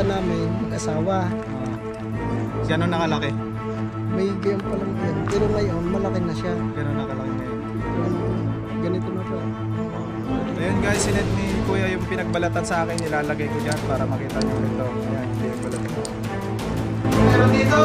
namin, mag-asawa. Gano'n nakalaki? May ganyan pa lang yan. Pero ngayon, malaki na siya. Gano'n nakalaki ngayon? Ganito na siya. Ayun guys, sinet ni Kuya yung pinagbalatan sa akin. Ilalagay ko dyan para makita nyo ito. Ayan, hindi yung balatan. Meron dito!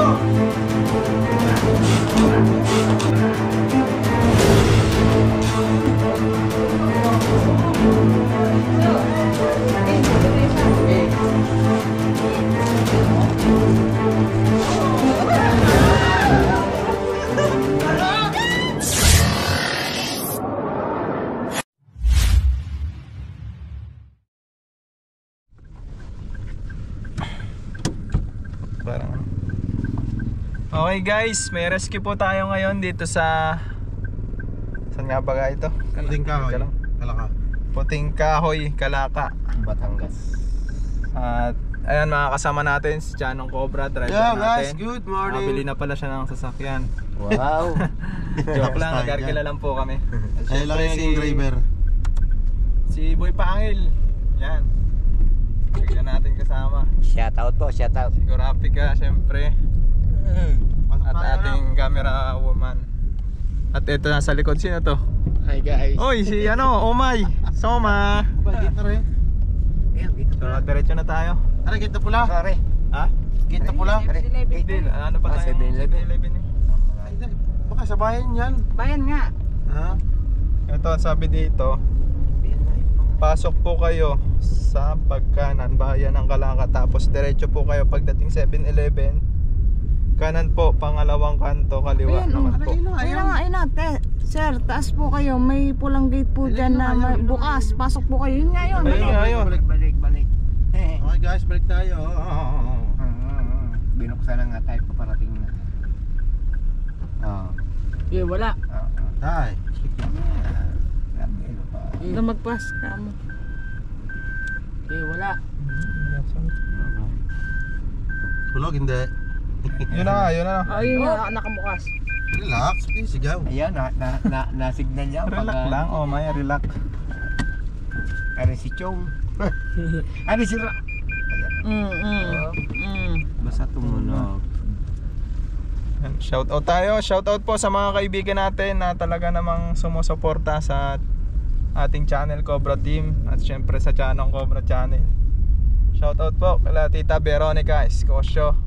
Okay guys, may rescue po tayo ngayon dito sa... Saan nga ba ito? Puting Kahoy, Kalaka. Puting Kahoy, Kalaka, Batangas. At ayan, makakasama natin si Chanong Cobra, driver natin. Guys, good morning. Nakabili na pala siya ng sasakyan. Wow. Joke lang, nag-arkila lang po kami. Ay lang yung driver. Si Boy Pangil. Yan. Bigyan natin kasama. Shoutout po, shoutout. Si Kurapika, syempre. At ating camera woman. At ito nasa likod, sino to? Hi guys. Oy, si Omay Soma. Dito rin. So, diretso na tayo. Ano, kita pula? Sorry. Ha? Kita pula? Hindi, ano pa tayo? 7-Eleven. Baka sa bayan yan. Bayan nga. Ha? Ito ang sabi dito. Pasok po kayo sa pagkanan, bayan ng Kalaka. Tapos diretso po kayo pagdating 7-Eleven. Kanan po, pangalawang kanto, kaliwa Ayun, naman po. Ayun na, sir, taas po kayo. May pulang gate po dyan na bukas. Pasok po kayo. Yun nga yun. Ayun nga yun. Balik. Okay guys, balik tayo. Binuksan na nga tayo paparating na. Eh, wala. Tay. Na magpas ka mo. Eh, wala. Tulog, hindi. Yun na. Ayun nga, nakabukas. Relax, please, sigaw. Ayan, na-signal niya. Relax lang, Omay, relax. Ano si Chong? Ano si Ra? Basta tumunog. Shoutout tayo. Shoutout po sa mga kaibigan natin na talaga namang sumusuporta sa ating channel Cobra Team. At syempre sa Chanong Cobra Channel. Shoutout po kala Tita Veronica Escosio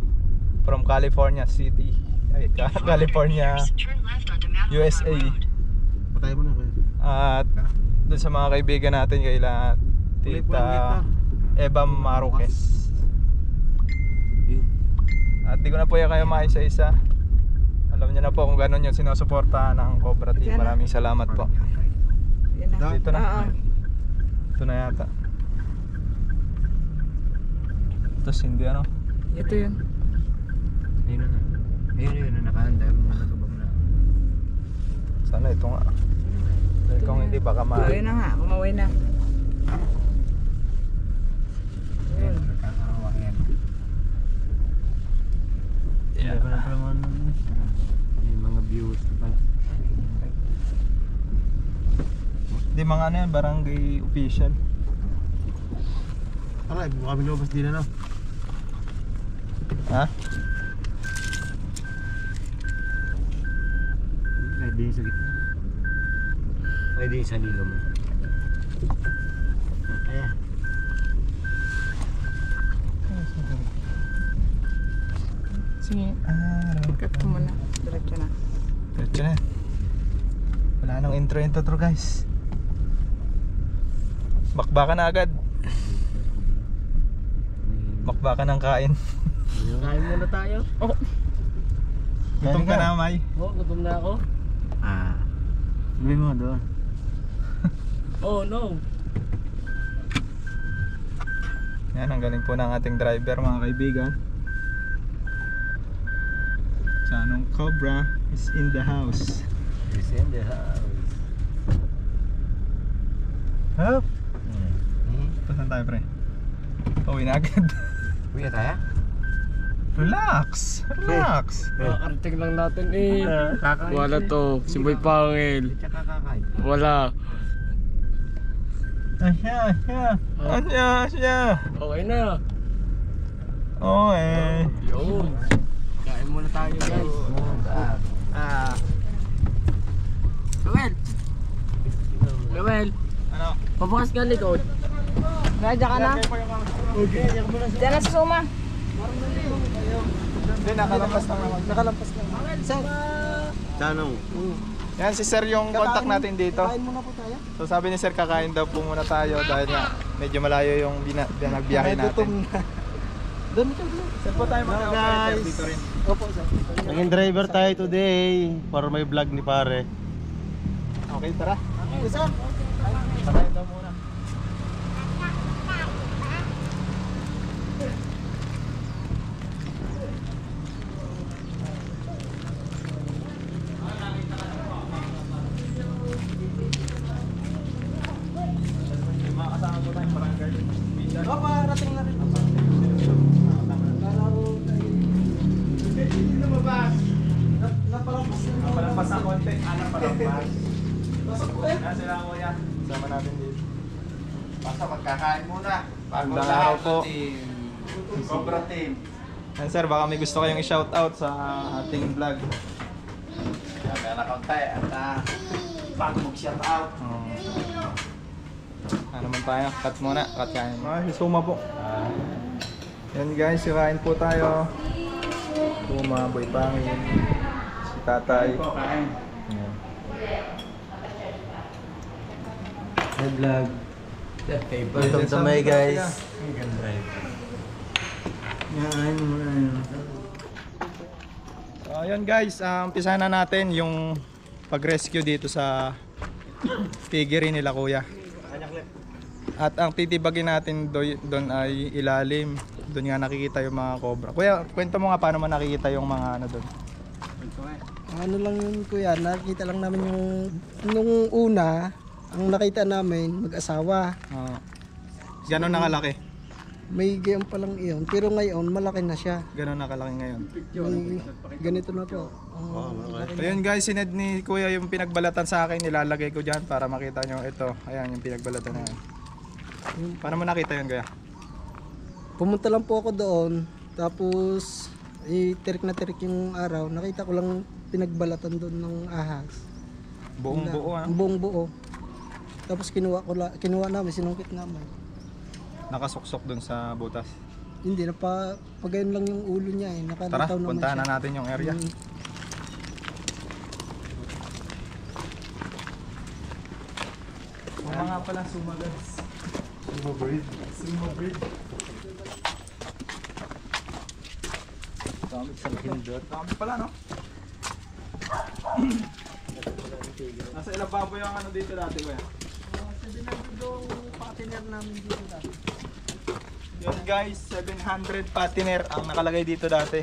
from California City. Ay, California, USA. Patay mo na kuya. At doon sa mga kaibigan natin kaila Tita Eva Marquez. At di ko na po kayo maisa-isa. Alam niyo na po kung gano'n yung sinusuportahan ng Cobra Team. Maraming salamat po. Dito na. Ito na yata. Tapos hindi ano. Ito yun. Ayun na nakahanda yung mga nagabang na. Sana ito nga. Dahil kung hindi baka Kumaway na nga, kumaway na. Ayun, nakakawa yan. Yeah. May mga views pala. Di mga ano yan, barangay official. Aray, buka kami lumabas din na. Ha? Pwede yung sa gitna. Pwede yung sa lilo mo. Ayan. Sige. Araw. Cut ko muna. Diretso na. Diretso na. Wala nang intro guys. Bakbakan na agad. Bakbakan ng kain. Kain muna tayo. Oh. Gutom ka na, May? Oo, gutom na ako. Sabi mo doon. Oh no. Yan, ang galing po ng ating driver mga kaibigan. Chanong Cobra is in the house. Is in the house. Hop! Saan tayo pre? Pauwi na agad. Uwi na tayo? Relax! Relax! Kakarating lang natin eh. Kakain Wala to, si Boy Pangil. Tsaka kakain. Wala. Asya! Okay na. Oo eh. Yun. Kain muna tayo guys. Gawel! Gawel! Ano? Pabukas ka likod. Radya ka na? Diyan na sa suma. Hindi, nakalampas lang naman. Nakalampas lang. Sir, Tanong. Yan si Sir yung contact natin dito. kain muna po tayo. So sabi ni Sir kakain daw po muna tayo dahil nga medyo malayo yung nagbiyahe natin. Doon ito, doon. Sir po tayo mga guys. dito rin. Opo, sir. Naging driver tayo today para may vlog ni pare. Okay, tara. Okay, sir. Kakain daw muna. Opo, rating na rin. Napalampas na. Palampas ng konti. Palampas. Yan sila kuya. Sama natin dito. Basta magkakain muna. Bago Magandang lahat araw po. ng team. Cobra team. Yan sir, baka may gusto kayong i-shoutout sa ating vlog. Kaya na kaunti. At bago mag-shout out. Ano naman tayo? Cut muna. Cut kain. Si Suma po. Yan guys, kain po tayo. Suma, Boy Pangin. Si Tatay. Kain. Yan. Hey vlog. Favorite. Welcome to my guys. Yan, so ayun guys, umpisahan na natin yung pag-rescue dito sa piggery nila kuya. At ang titibagin natin doon ay ilalim. Doon nga nakikita yung mga cobra. Kuya, kwento mo nga paano mo nakikita yung mga ano doon. Ano lang yun, kuya, nakita lang namin yung nung una, ang nakita namin mag-asawa. Ganon nakalaki? May gayon pa lang iyon, pero ngayon malaki na siya. Ganon nakalaki ngayon? May, ganito na to. Ayun guys, sined ni kuya yung pinagbalatan sa akin. Nilalagay ko dyan para makita nyo. Ito, ayan yung pinagbalatan na yan. Paano mo nakita yun kuya? Pumunta lang po ako doon, tapos tirik na tirik yung araw. Nakita ko lang pinagbalatan doon ng ahas. Buong Na- buo Buong buo. Tapos kinuha namin, sinungkit namin. Nakasuksok dun sa butas. Hindi na pagayon lang yung ulo niya eh. Tara, Nakalitaw naman puntahan siya. na natin yung area. Mga pala sumagas. Sumo breed. Sumo breed. Dami sa hindot. Dami pala no? Nasa ilang baboy yung ano dito dati ba yan? Partner namin dito dati. Yun guys, 700 patiner ang nakalagay dito dati.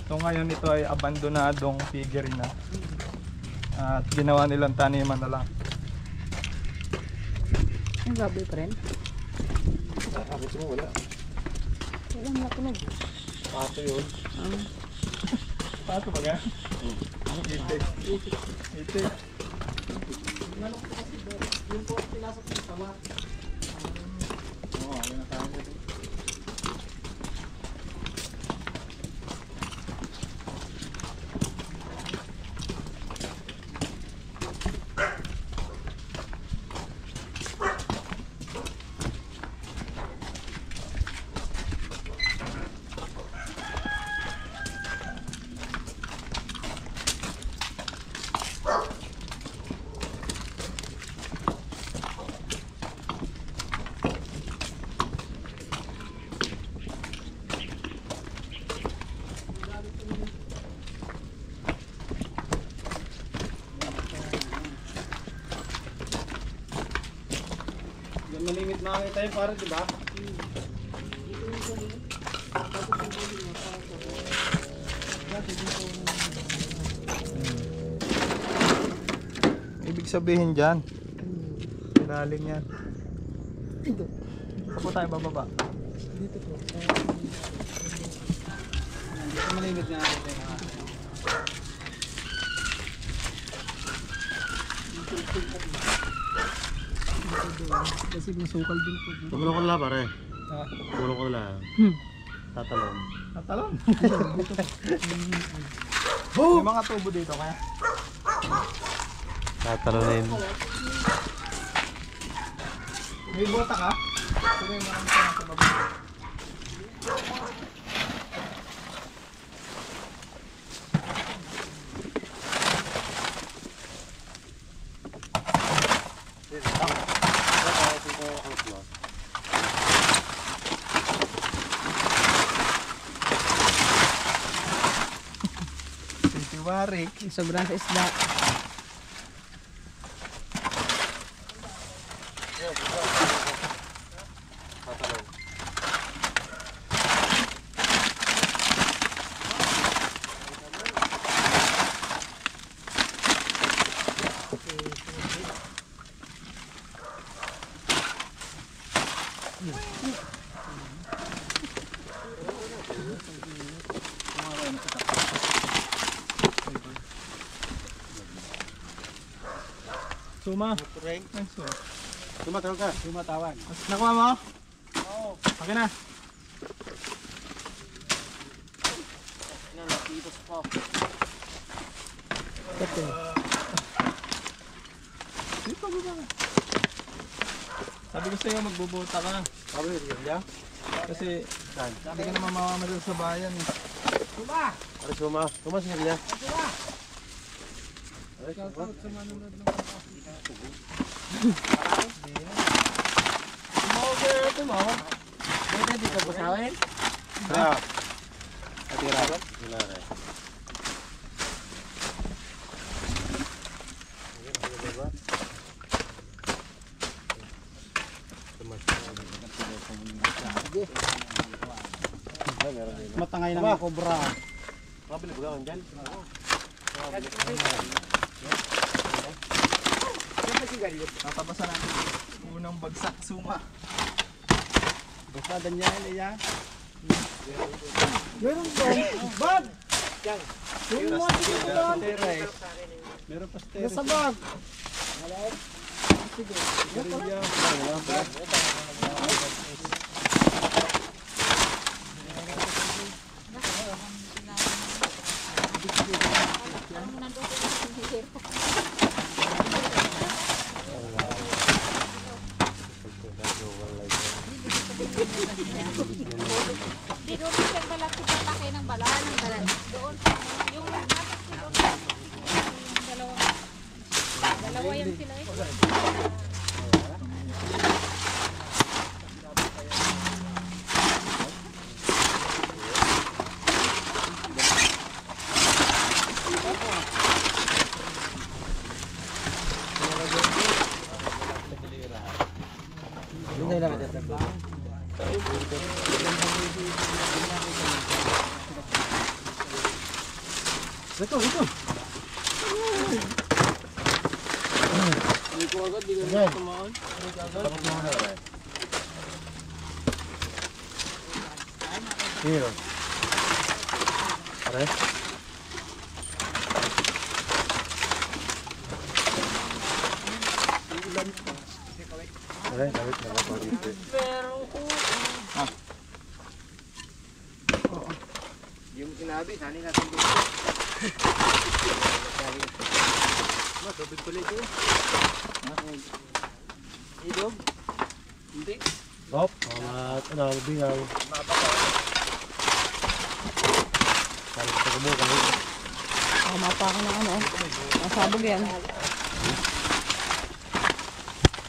So ngayon ito ay abandonadong piggery na. At ginawa nilang taniman na lang. Ang gabi pa rin. Wala. Walang nakunog. Pato yun. Pato ba yan? Itik. Itik. Yung po pinasok ng tama. Oo, ayun na tayo. Malimit makakita yun pare, di ba? Ibig sabihin dyan. Ilalim yan. Dito. Saan po tayo bababa? Dito po. Malimit na nakakita yun. Kasi masukal din po. Tumulong ka lang pare. Puro ko lang. Tatalon. Natalon. May mga tubo dito kaya. Tatalonin. May bota ka? Sige, marami ka sa baba. Warik. Sobrang sa isda. Suma. Ring. Ay, suma. Tumatawag ka. Tumatawan. Nakuha mo? Oo. Okay na. Nalapitos po. Hindi pa baba ka. Sabi ko sa'yo, magbubota ka. Sabi niya? Kasi hindi ka naman mamamadal sa bayan. Eh. Aray suma. Suma siya niya. Pwede dito busawin? Kaya. Atira. Sinare. Matangay ng cobra. Mabili ba dyan? Tatapasan natin. Unang bagsak, suma. Basada niya ya. Meron doon. Bag. Yung mga dito doon. Meron pa Nasa bag. Dito siya balat sa patake ng balat. Doon. Yung atas ko doon. Yung dalawa. Dalawa yan sila eh. Ito, ito. Hindi ko agad, di ka na tumaon. Here. Aray. Aray, dawit na ako dito. Yung sinabi, sani natin dito. Tubig pala ito. Idog? Hindi. Hop, mga bingaw. Kalit sa kumo, kalit. Mapa ako ng ano. Masabog yan.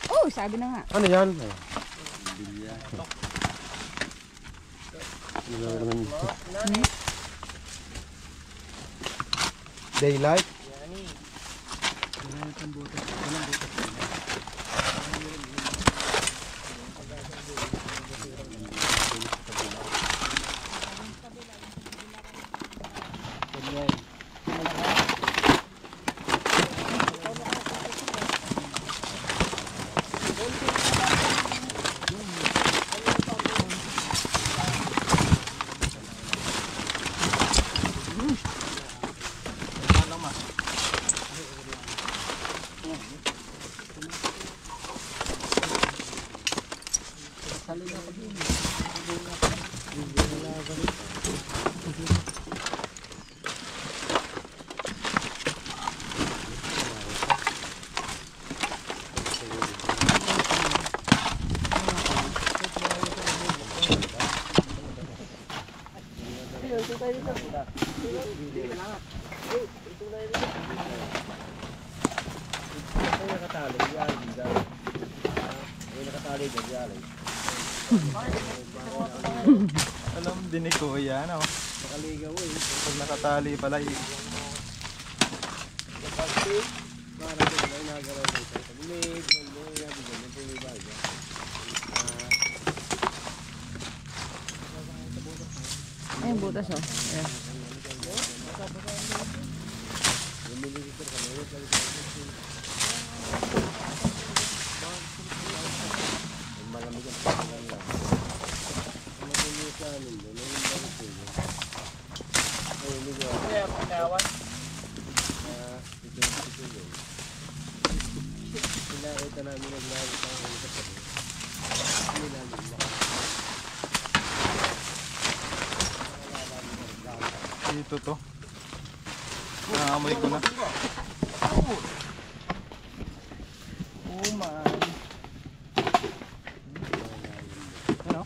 Oh, sabi na nga. Ano yan? Daylight? Alam din ni Kuya, no? Pag nakatali pala Ayun, butas oh. Ayan. dito to. Naamoy ko na. Oh man. Ano?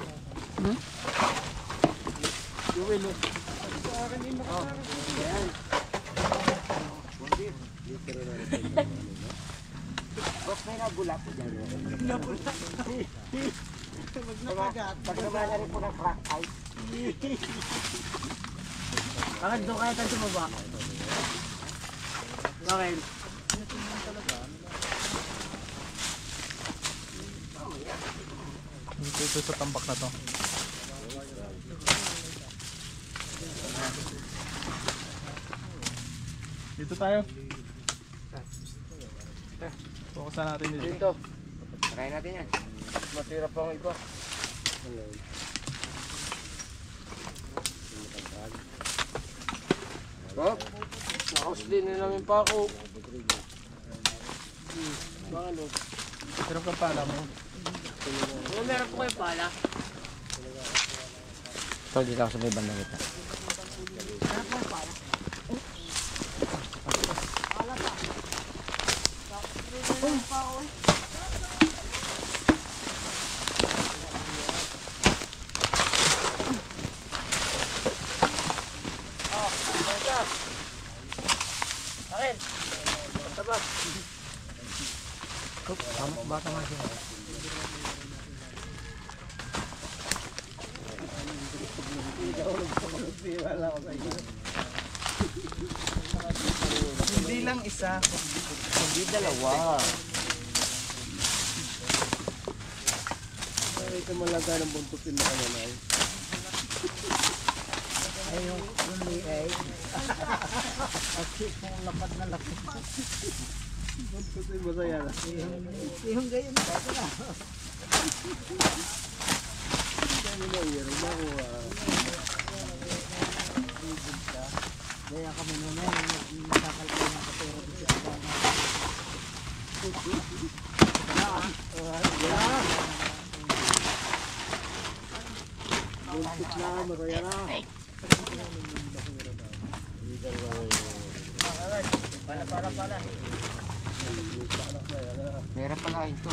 Bakit doon kaya tayo sumaba? Bakit? Dito sa tambak na to. Dito tayo. Fokusan natin dito. Dito. Try natin yan. Matira pa ang iba. Bob, nakausli na namin pa ako. Bakalo. Pero kang pala mo. Meron po kayo pala. Tol, dito ako sa may banda kita. Bata nga siya. Hindi lang isa. Hindi dalawa. Ay, ito malaga ng buntutin na kanya na eh. Ay, yung uli ay. Kasi kung lapad na lapad. Buntutin masaya na. Yung ganyan na ito na. Ano na yun? Makuha. Kaya kami naman, nakakal ko ng kapero dito sa bana. Buntot na, masaya na. Meron pala ito.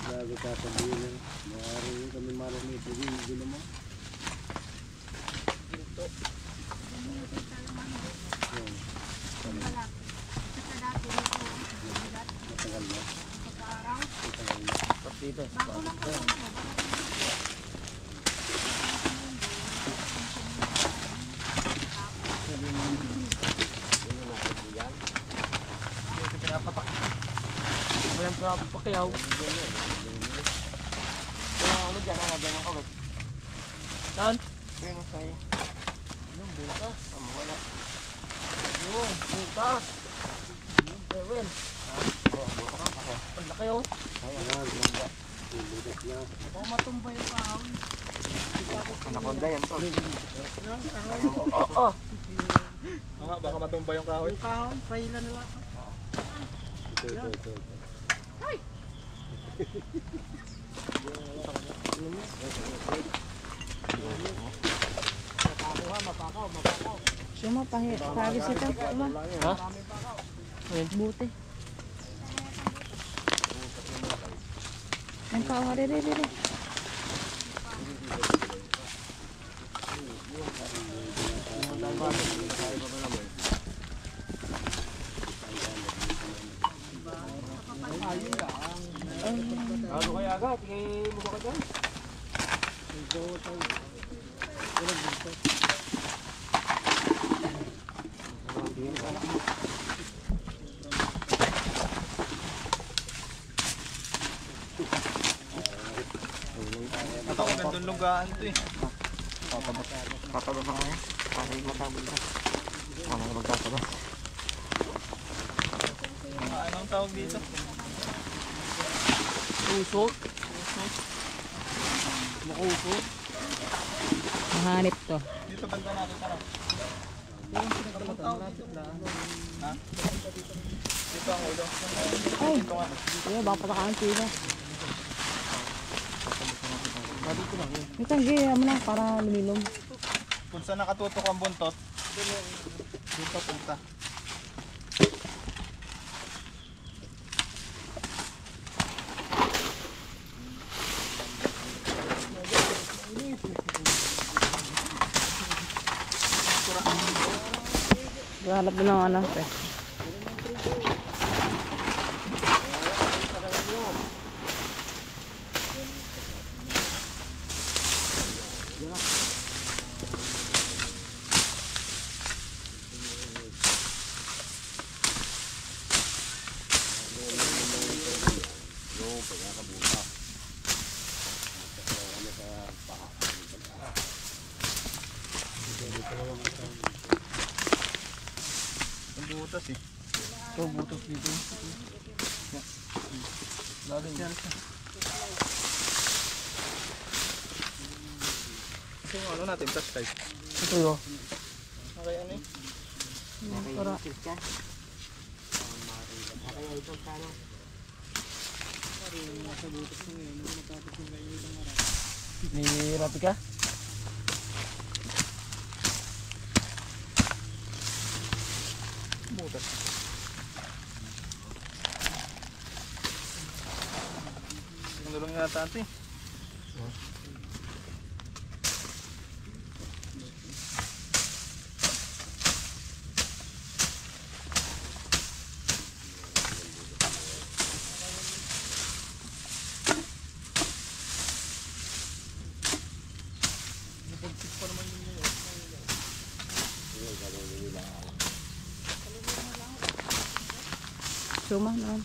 Bago sasabihin, maaari kami marinig. Hindi naman. Dito. Walang pakiyaw. Ano dyan? Ano dyan ang kawit? Saan? Ayun ang sa'yo. Yung butas. Ang wala. Yung butas. Ewan. Ang laki yun. O matumba yung kahoy. Anaconda yan to. Oo. Baka matumba yung kahoy. Yung kahoy, pahila na lang. Hoy! Suma, pahis ito. Suma. Ha? Buti. Ang kawa, re. Ano kaya agad? Tingay mo ba ka dyan? Ito ang gandong lugaan ito eh. Tatabas ako ngayon. Para yung matabas ka. Ano ka magtatabas? Anong tawag dito? Usok? Makusok? Mahanip to. Dito banda natin tara. Ha? Dito ang ulo. Ay, Dito nga. kaya baka patakaan sila. Ito, gaya mo lang para lumilom. Kung saan nakatutok ang buntot, dito punta. Gahanap din ng ano, pre. Ang butas eh. Ito, butas dito. Lalim. Ito yung ano natin, flashlight. Ito yun. Okay, ano eh? Para. May rapi ka? Butas. Ang dulong yata ito eh. Suma naman.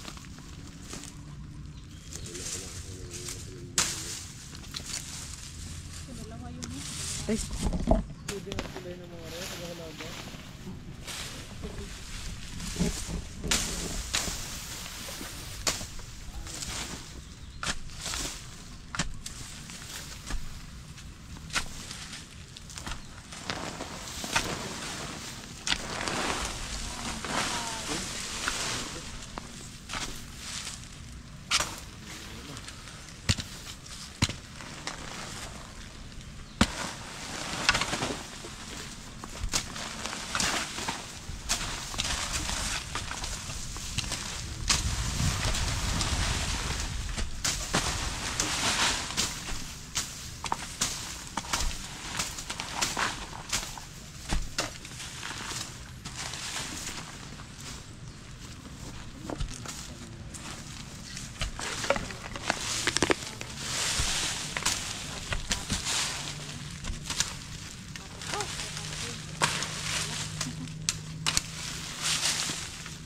Ay,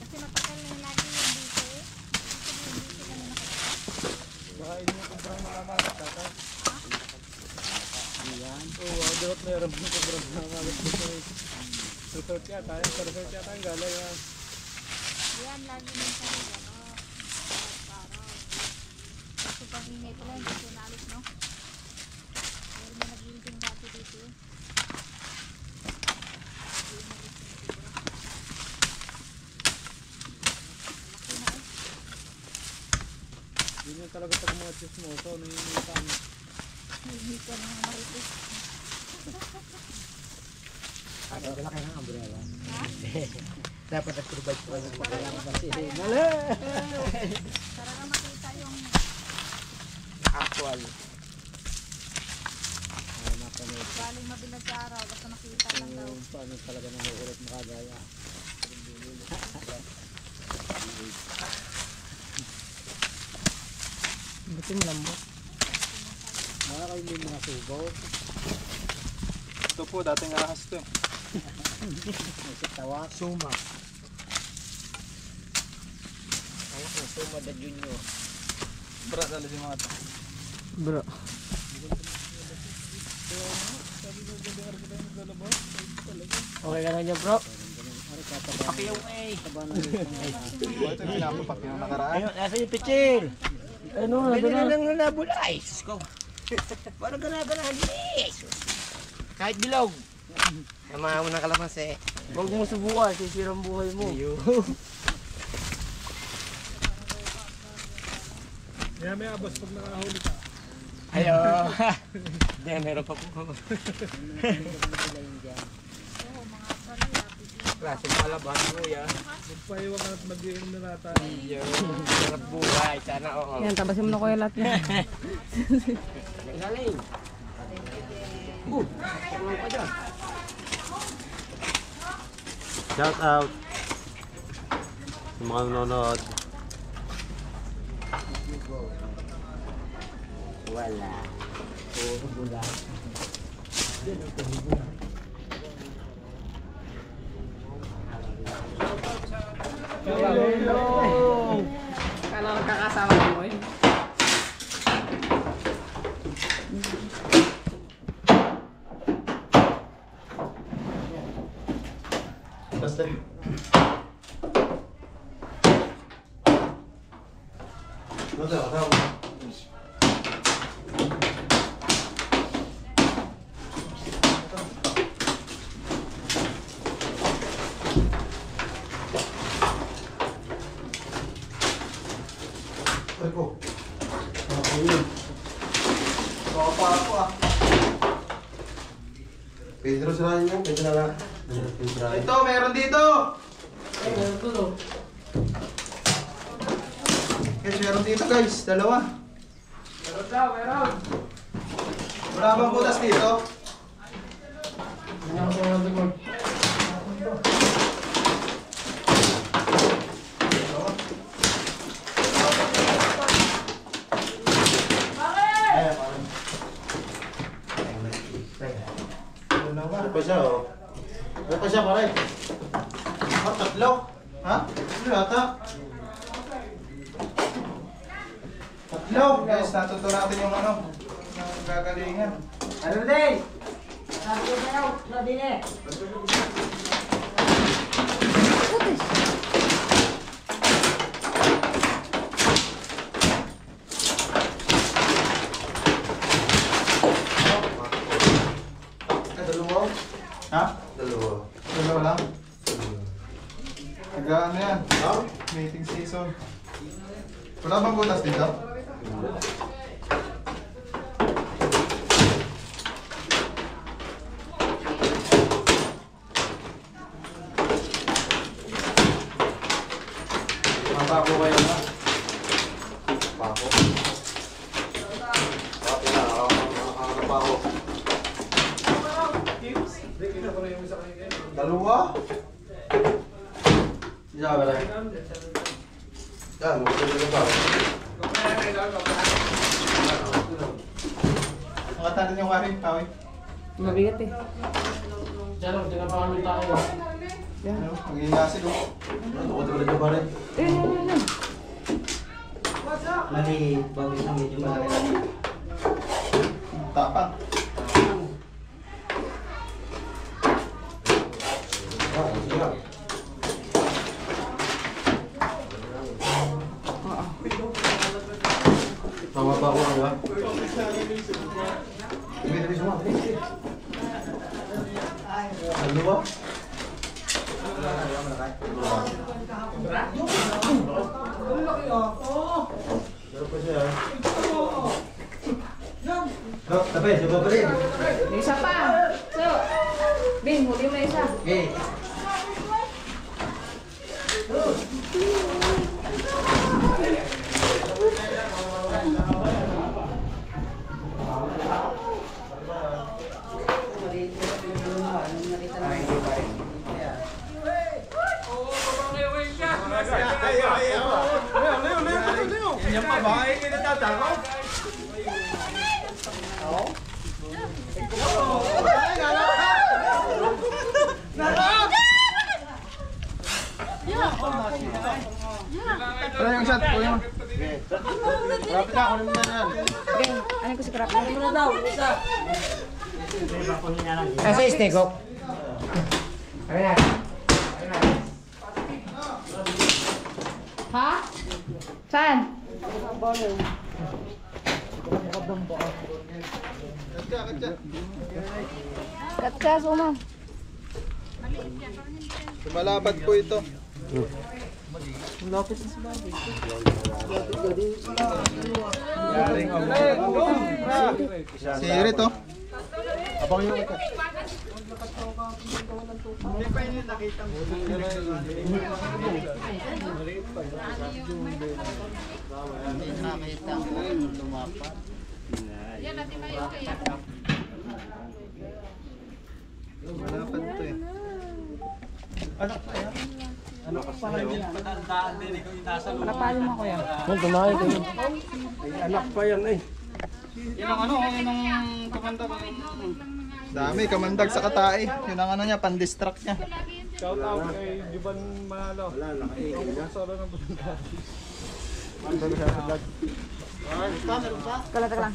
Kasi matagal na lagi yung dito eh. Baka hindi mo kumprang malamagat tatay. Yan. Oo, dapat meron mo kumprang malamagat dito. Resort yata. Sa resort yata ang galay. Yan, lagi yung sa rin. Araw-araw. Kasi pang ingay ko lang, hindi ko naalis, no? Dahil may nag-building dati dito eh. Laki na eh. Yun yung talaga pag mga chismoso, nangingitan. Hindi ko na marites. Ano ka na kayo ng umbrella? Ha? Dapat nag-provide ko ng pagkailangan ng sili. Para na makita yung Actual. Ay, napanood. galing mabilad sa araw. Basta nakita lang daw. Yung paano talaga nahuulit makagaya. Buti malambot. Mga kayo may mga subaw. Ito po, dating ahas to eh. May sitawa. Suma. Ay, ang Suma da Junior. Bra, dali si mga to. Bro. Okay ka na dyan, bro? Pakiyaw eh. Ito yung pinapapak yung nakaraan. Ayun, nasa yung pichil. Ano, Pwede na lang nabula. Ay, sus ko. Parang gana-ganahan din eh. Sus. Kahit bilog. Tama mo ng kalamansi. Huwag mo subukan, sisirang buhay mo. Kaya may abos pag nakahuli ka. Ayo. Hindi, meron pa po. Klaseng palabas mo ya. Magpahiwag ka at mag-iing na nata. Iyo. Sarap buhay. Sana oo. Yan, tabasin mo na kuya lahat yan. Galing. Shout out sa mga nanonood. Wala. Puro bula. Hello! Kala nagkakasama mo eh. Basta. Pedro sirahan niyo, Pedro na lang. Ito, meron dito! Guys, meron dito guys, dalawa. Meron daw, meron. Wala bang butas dito? Ano pa siya, oh? Ano pa siya, pare? Oh, tatlo. Ha? Ano yata? Tatlo! Guys, natuto natin yung ano, yung gagalingan. Ano din? Sabi ko sa'yo, sabi niya. Dalawa? Ha? Dalawa. Dalawa lang? Nag-ano yan? Ha? Mating season. Wala bang butas dito? Mapako kayo na. Pako. Pati na, nakakapako. Dalawa? Isa ba rin? Yan, magdala ba? Makatanin yung wari, Kawi. Mabigat eh. Ano, mag-iingasin oh. Ano ko dala ba rin? Mali, bago na medyo malaki. Tapang. Tama ba ako nga? Dalawa? Meron pa siya. Isa pa. So, Bin, huli mo isa. Yan pa ba? Ay, kinatatakot. Wala yung shot, kuya. Rapid ka, kunin mo na yan. Okay, ano ko si Krap? Asa yung snake, oh? Ha? Saan? Katsa, suma. Malapad po ito. Sirit oh. Abang yung ito. Nakita ko lumapat. Yan, natin may okay. Malapad to eh. Napalo mo ko yan. Anak pa yan eh. Dami, kamandag sa katae. Yun ang ano niya, pan-distract niya. Shout out kay Juban Manalo. Wala, nakaigil na. Solo ng Busunggari. Kalata ka lang.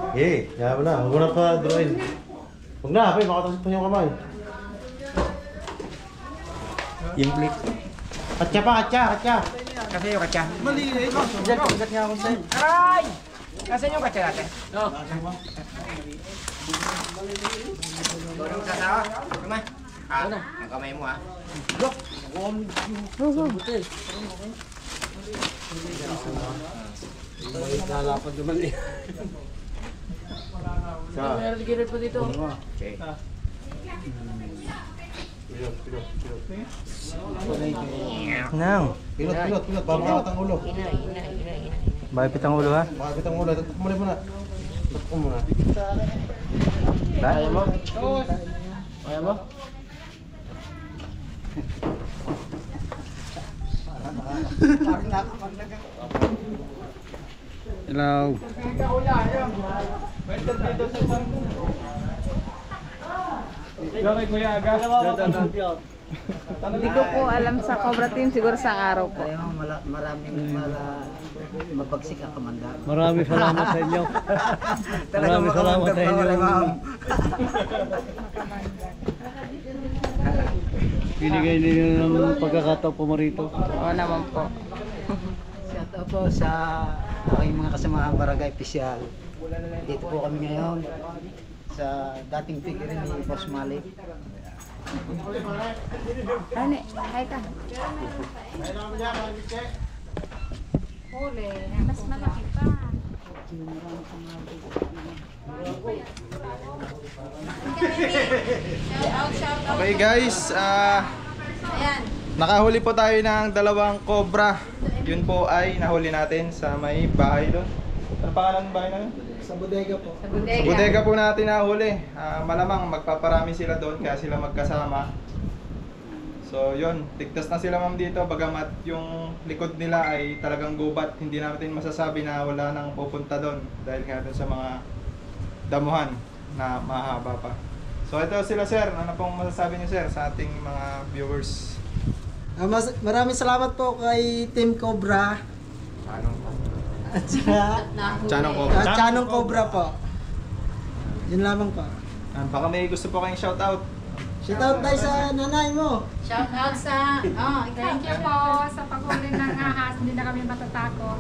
Kaya mo na. Huwag mo na pa drawing. Huwag na, hapay. Makatasip pa yung kamay. Yung clip. Katsa pa, katsa. Kasi yung katsa. Mali eh. Diyan, pagkat nga ako sa'yo. Aray! Kasi yung katsa natin. Oo. Tulong sa tao. Kamay. Ang kamay mo ha. Nalapad naman eh. Meron gilid po dito. Okay. Nang. Pilot. Bakit ang ulo? Bakit ang ulo ha? Bakit ang ulo? Tutok mo muna. Tutok mo muna. Kaya mo? Kaya mo? Hello. Hindi ko po alam sa Cobra Team, siguro sa araw po. Maraming mabagsik ang kamandar. Maraming salamat sa inyo. Maraming salamat sa inyo. Binigay ninyo ng pagkakataon po rito. Oo naman po. Shout out po sa aking mga kasamahan barangay official. Dito po kami ngayon sa dating figure ni Boss Malik. Ano eh, hi ka. Huli. Mas malaki pa. Okay guys, Ayan. nakahuli po tayo ng dalawang cobra. Yun po ay nahuli natin sa may bahay doon. Ano pangalan ng bahay na yun? Sa bodega po. Sa Sa bodega. bodega po natin nahuli. Malamang magpaparami sila doon kaya sila magkasama. So yun, tigtas na sila ma'am dito. Bagamat yung likod nila ay talagang gubat, hindi natin masasabi na wala nang pupunta doon. Dahil nga doon sa mga damuhan na mahaba pa. So ito sila sir, ano pong masasabi niyo sir sa ating mga viewers? Maraming salamat po kay Team Cobra. At saka Chanong Cobra. Chanong Cobra po. Yun lamang po. Baka may gusto po kayong shoutout. Shoutout tayo sa nanay mo. Shout out sa... Oh, thank you po sa paghuli ng ahas. Hindi na kami matatakot.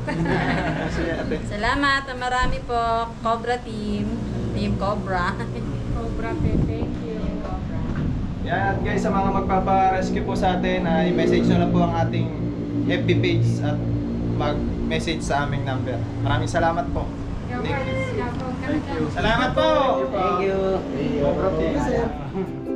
Sige ate. Salamat, marami po, Cobra Team, Team Cobra. Cobra, thank you. Yan, at guys, sa mga magpapa-rescue po sa atin, i-message nyo lang po ang ating FB page at mag-message sa aming number. Maraming salamat po. Thank you. Salamat po! Thank you. Cobra Team.